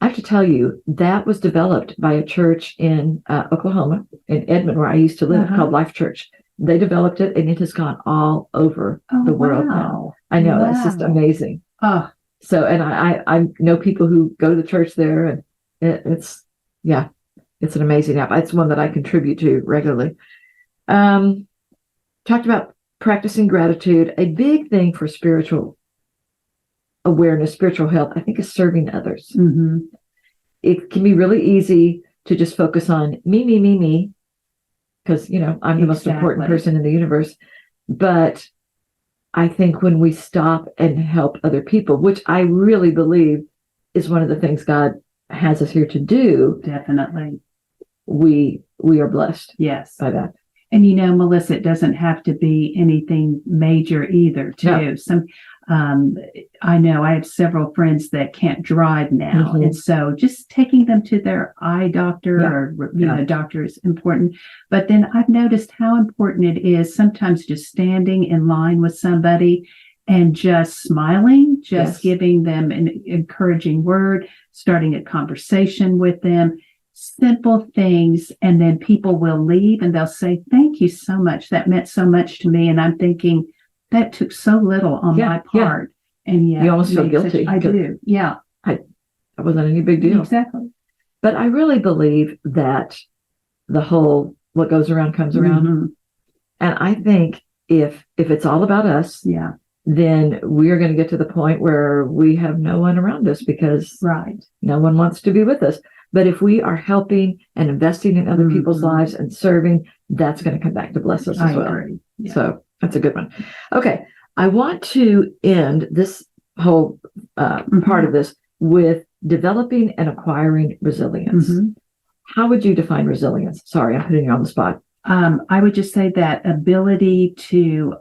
S1: I have to tell you, that was developed by a church in Oklahoma, in Edmond, where I used to live, called Life Church. They developed it, and it has gone all over the world now. I know, it's just amazing. So, and I know people who go to the church there, and it's an amazing app. It's one that I contribute to regularly. Talked about practicing gratitude. A big thing for spiritual awareness, spiritual health, I think, is serving others. It can be really easy to just focus on me, because, I'm the most important person in the universe. But I think when we stop and help other people, which I really believe is one of the things God has us here to do,
S2: definitely,
S1: we are blessed.
S2: Yes.
S1: By that.
S2: And Melissa, it doesn't have to be anything major either, too. No. I know I have several friends that can't drive now, and so just taking them to their eye doctor or doctor is important. But then I've noticed how important it is sometimes just standing in line with somebody and just smiling, just giving them an encouraging word, starting a conversation with them. Simple things, and then people will leave and they'll say, "Thank you so much. That meant so much to me." And I'm thinking, that took so little on my part. And
S1: you almost feel guilty.
S2: I do. Yeah.
S1: That wasn't any big deal.
S2: Exactly.
S1: But I really believe that the whole what goes around comes around. And I think if it's all about us, then we're going to get to the point where we have no one around us, because no one wants to be with us. But if we are helping and investing in other people's lives and serving, that's going to come back to bless us as well.
S2: Agree. Yeah.
S1: So that's a good one. Okay. I want to end this whole part of this with developing and acquiring resilience. How would you define resilience? Sorry, I'm putting you on the spot.
S2: I would just say that ability to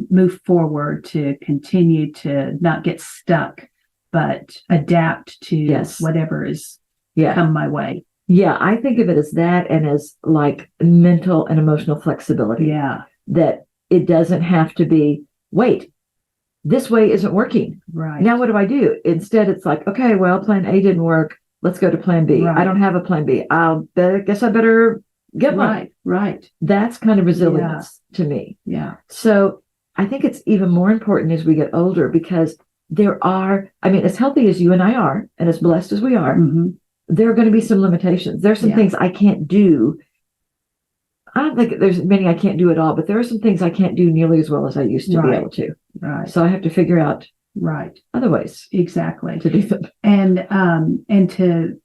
S2: move forward, to continue to not get stuck, but adapt to whatever is come my way.
S1: Yeah, I think of it as that, and as like mental and emotional flexibility.
S2: Yeah.
S1: That it doesn't have to be, wait, this way isn't working.
S2: Right.
S1: Now what do I do? Instead, it's like, okay, well, plan A didn't work. Let's go to plan B. I don't have a plan B. Guess I better get one.
S2: Right.
S1: That's kind of resilience to me.
S2: Yeah.
S1: So I think it's even more important as we get older, because there are, as healthy as you and I are, and as blessed as we are, there are going to be some limitations. There's some things I can't do. I don't think there's many I can't do at all, but there are some things I can't do nearly as well as I used to be able to.
S2: Right.
S1: So I have to figure out other ways
S2: exactly
S1: to do them.
S2: And to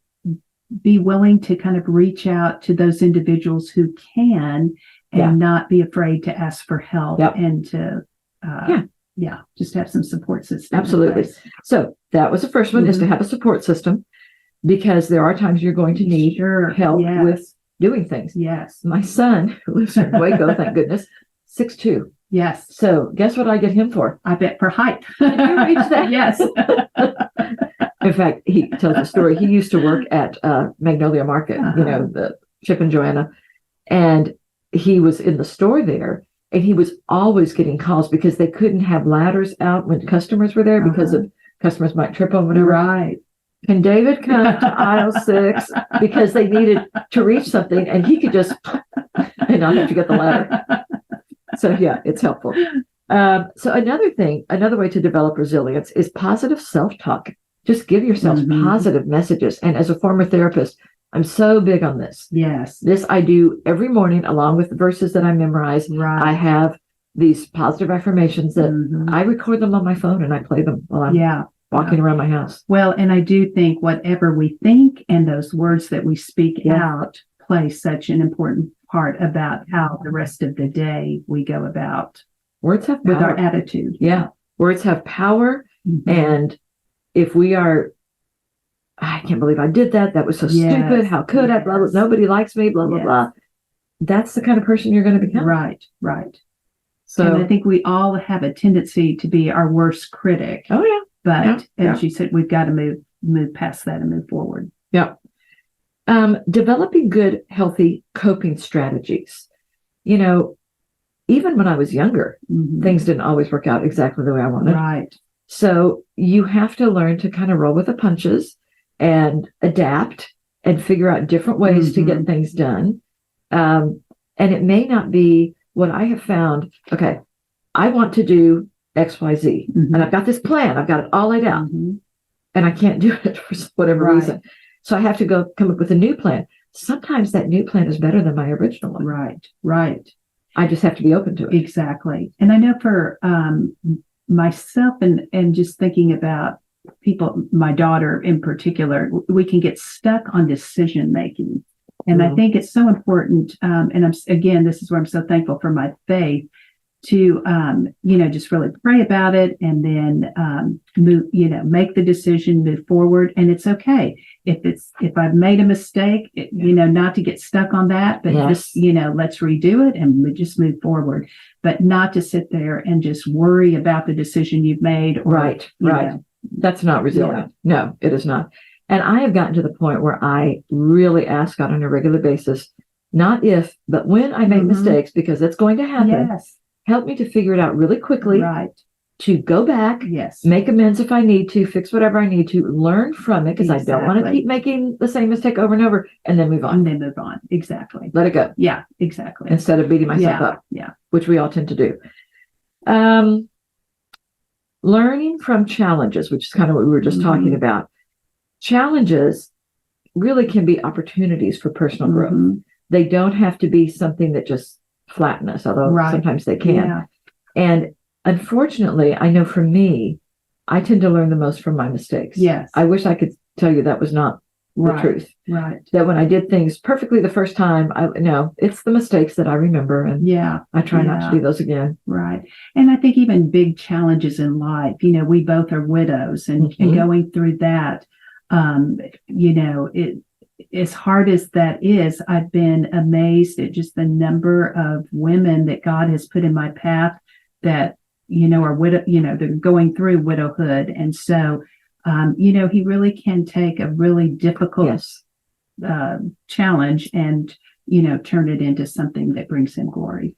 S2: be willing to kind of reach out to those individuals who can, and not be afraid to ask for help, and to just have some support system.
S1: Absolutely. So that was the first one, is to have a support system, because there are times you're going to need help with doing things.
S2: Yes.
S1: My son, who lives in Waco, thank goodness, 6'2".
S2: Yes.
S1: So guess what I get him for?
S2: I bet for height.
S1: Can you reach that?
S2: Yes.
S1: In fact, he tells a story. He used to work at Magnolia Market, the Chip and Joanna, and he was in the store there, and he was always getting calls because they couldn't have ladders out when customers were there because of customers might trip on whatever.
S2: Right.
S1: Can David come to aisle 6 because they needed to reach something, and he could just and not have to get the ladder. So it's helpful. So another way to develop resilience is positive self-talk. Just give yourself positive messages. And as a former therapist, I'm so big on this.
S2: Yes.
S1: This I do every morning, along with the verses that I memorize.
S2: Right.
S1: I have these positive affirmations that
S2: Mhm.
S1: I record them on my phone and I play them while I'm
S2: Yeah.
S1: walking around my house.
S2: Well, and I do think whatever we think and those words that we speak
S1: Yeah.
S2: out play such an important part about how the rest of the day we go about
S1: Words have
S2: with our
S1: power.
S2: attitude.
S1: Yeah. Words have power.
S2: Mhm.
S1: And if we are, I can't believe I did that. That was so
S2: Yes.
S1: stupid. How could I? Blah, blah,
S2: Yes.
S1: nobody likes me, blah, blah,
S2: Yes.
S1: blah. That's the kind of person you're going to become.
S2: Right, right.
S1: So,
S2: And I think we all have a tendency to be our worst critic.
S1: oh, yeah.
S2: But
S1: Yeah.
S2: as you said, we've got to move past that and move forward.
S1: Yeah. Developing good, healthy coping strategies. You know, even when I was younger,
S2: Mhm.
S1: things didn't always work out exactly the way I wanted.
S2: Right.
S1: So you have to learn to kind of roll with the punches and adapt and figure out different ways to get things done. And it may not be what I have found. Okay, I want to do X, Y, Z,
S2: Mhm.
S1: and I've got this plan. I've got it all laid out,
S2: Mhm.
S1: and I can't do it for whatever
S2: Right.
S1: reason. So I have to go come up with a new plan. Sometimes that new plan is better than my original one.
S2: Right, right.
S1: I just have to be open to it.
S2: Exactly. And I know for myself and just thinking about people, my daughter in particular, we can get stuck on decision making. And I think it's so important. And again, this is where I'm so thankful for my faith to, just really pray about it and then move, make the decision, move forward. And it's okay. If I've made a mistake, not to get stuck on that, but just, let's redo it and we just move forward, but not to sit there and just worry about the decision you've made. Or,
S1: right. That's not resilient. Yeah. No, it is not. And I have gotten to the point where I really ask God on a regular basis, not if, but when I make mistakes, because it's going to happen.
S2: Yes.
S1: Help me to figure it out really quickly.
S2: Right.
S1: To go back,
S2: yes,
S1: make amends if I need to, fix whatever I need to, learn from it, because I don't want to keep making the same mistake over and over, and then move on.
S2: And then move on. Exactly.
S1: Let it go.
S2: Yeah, exactly.
S1: Instead of beating myself up.
S2: Yeah.
S1: Which we all tend to do. Learning from challenges, which is kind of what we were just talking about. Challenges really can be opportunities for personal growth. They don't have to be something that just flatten us, although sometimes they can.
S2: Yeah.
S1: And unfortunately, I know for me, I tend to learn the most from my mistakes.
S2: Yes.
S1: I wish I could tell you that was not the truth.
S2: Right.
S1: That when I did things perfectly the first time, it's the mistakes that I remember. And I try not to do those again.
S2: Right. And I think even big challenges in life, we both are widows and going through that, as hard as that is, I've been amazed at just the number of women that God has put in my path that, are widow, they're going through widowhood. And so, he really can take a really difficult challenge and, turn it into something that brings him glory.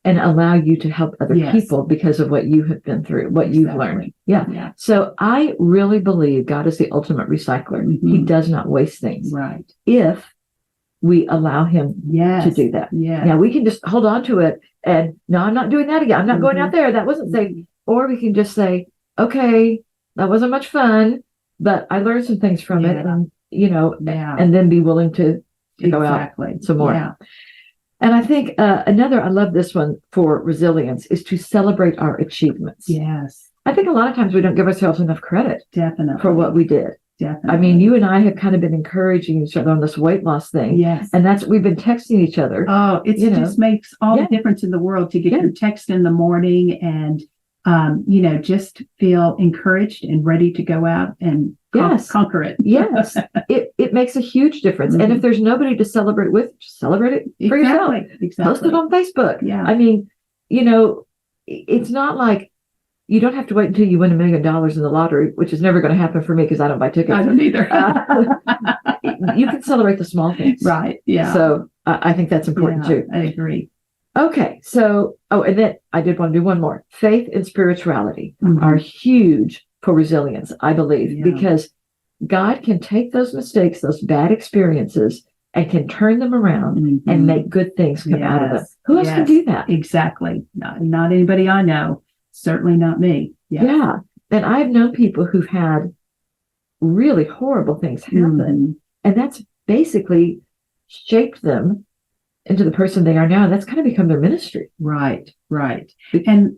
S2: And
S1: allow you to help other people because of what you have been through, what you've learned. Yeah. So I really believe God is the ultimate recycler. He does not waste things.
S2: Right.
S1: If we allow him to do that.
S2: Yeah.
S1: Now we can just hold on to it and no, I'm not doing that again. I'm not going out there. That wasn't safe. Or we can just say, okay, that wasn't much fun, but I learned some things from it and, and then be willing to go out some more. Yeah. And I think I love this one for resilience, is to celebrate our achievements.
S2: Yes.
S1: I think a lot of times we don't give ourselves enough credit for what we did.
S2: Definitely.
S1: I mean, you and I have kind of been encouraging each other on this weight loss thing.
S2: Yes.
S1: And we've been texting each other.
S2: Oh, it just makes all the difference in the world to get your text in the morning and, just feel encouraged and ready to go out and conquer it.
S1: Yes. It makes a huge difference. And if there's nobody to celebrate with, just celebrate it for yourself.
S2: Exactly.
S1: Post it on Facebook.
S2: Yeah.
S1: I mean, it's not like you don't have to wait until you win $1 million in the lottery, which is never going to happen for me because I don't buy tickets.
S2: I don't either.
S1: You can celebrate the small things.
S2: Right. Yeah.
S1: So I think that's important too.
S2: I agree.
S1: Okay. So, and then I did want to do one more. Faith and spirituality are huge for resilience, I believe, because God can take those mistakes, those bad experiences, and can turn them around and make good things come out of them. Who else can do that?
S2: Exactly. Not anybody I know. Certainly not me.
S1: Yeah. And I've known people who've had really horrible things happen. And that's basically shaped them into the person they are now. That's kind of become their ministry.
S2: Right. Right. And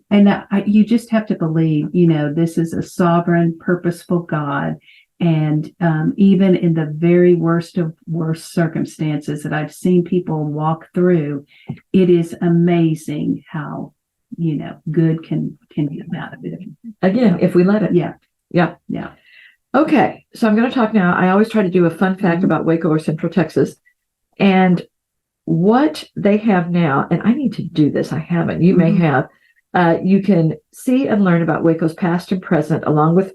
S2: you just have to believe, this is a sovereign, purposeful God. And even in the very worst of worst circumstances that I've seen people walk through, it is amazing how, good can come out of it.
S1: Again, if we let it.
S2: Yeah.
S1: Yeah.
S2: Yeah.
S1: Okay. So I'm going to talk now. I always try to do a fun fact about Waco or Central Texas. And what they have now, and I need to do this. I haven't. You may have. You can see and learn about Waco's past and present, along with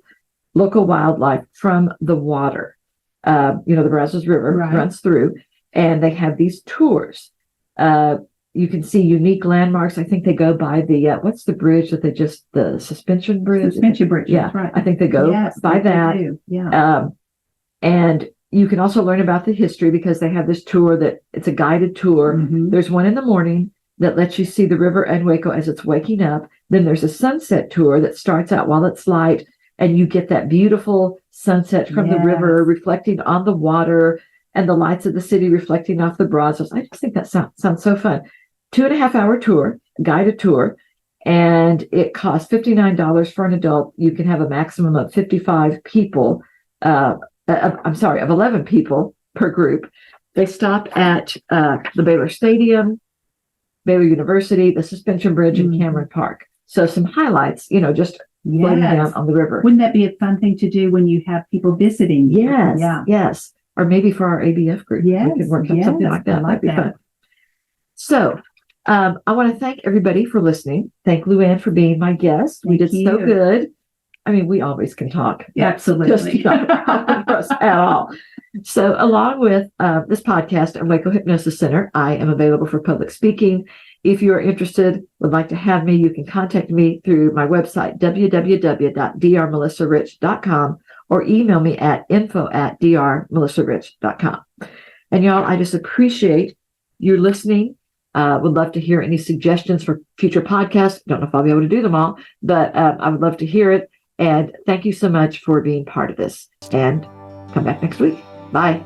S1: local wildlife from the water. The Brazos River runs through, and they have these tours. You can see unique landmarks. I think they go by the what's the bridge that the suspension bridge?
S2: Suspension bridge.
S1: Yeah,
S2: that's right.
S1: I think they go by that.
S2: They do. Yeah.
S1: And you can also learn about the history because they have this tour it's a guided tour. There's one in the morning that lets you see the river and Waco as it's waking up. Then there's a sunset tour that starts out while it's light, and you get that beautiful sunset from the river reflecting on the water and the lights of the city reflecting off the Brazos. I just think that sounds so fun. 2.5-hour tour, guided tour, and it costs $59 for an adult. You can have a maximum of 55 people. Of 11 people per group. They stop at the Baylor Stadium, Baylor University, the Suspension Bridge, and Cameron Park. So some highlights, just floating down on the river.
S2: Wouldn't that be a fun thing to do when you have people visiting?
S1: Yes, yes. Or maybe for our ABF group.
S2: Yes,
S1: we could work on something like that. That'd be fun. So I want to thank everybody for listening. Thank Luann for being my guest. We did so good. I mean, we always can talk.
S2: Absolutely.
S1: Just not for us at all. So along with this podcast at Waco Hypnosis Center, I am available for public speaking. If you're interested, would like to have me, you can contact me through my website, www.drmelissarich.com, or email me at info@drmelissarich.com. And y'all, I just appreciate you listening. Would love to hear any suggestions for future podcasts. Don't know if I'll be able to do them all, but I would love to hear it. And thank you so much for being part of this. And come back next week. Bye.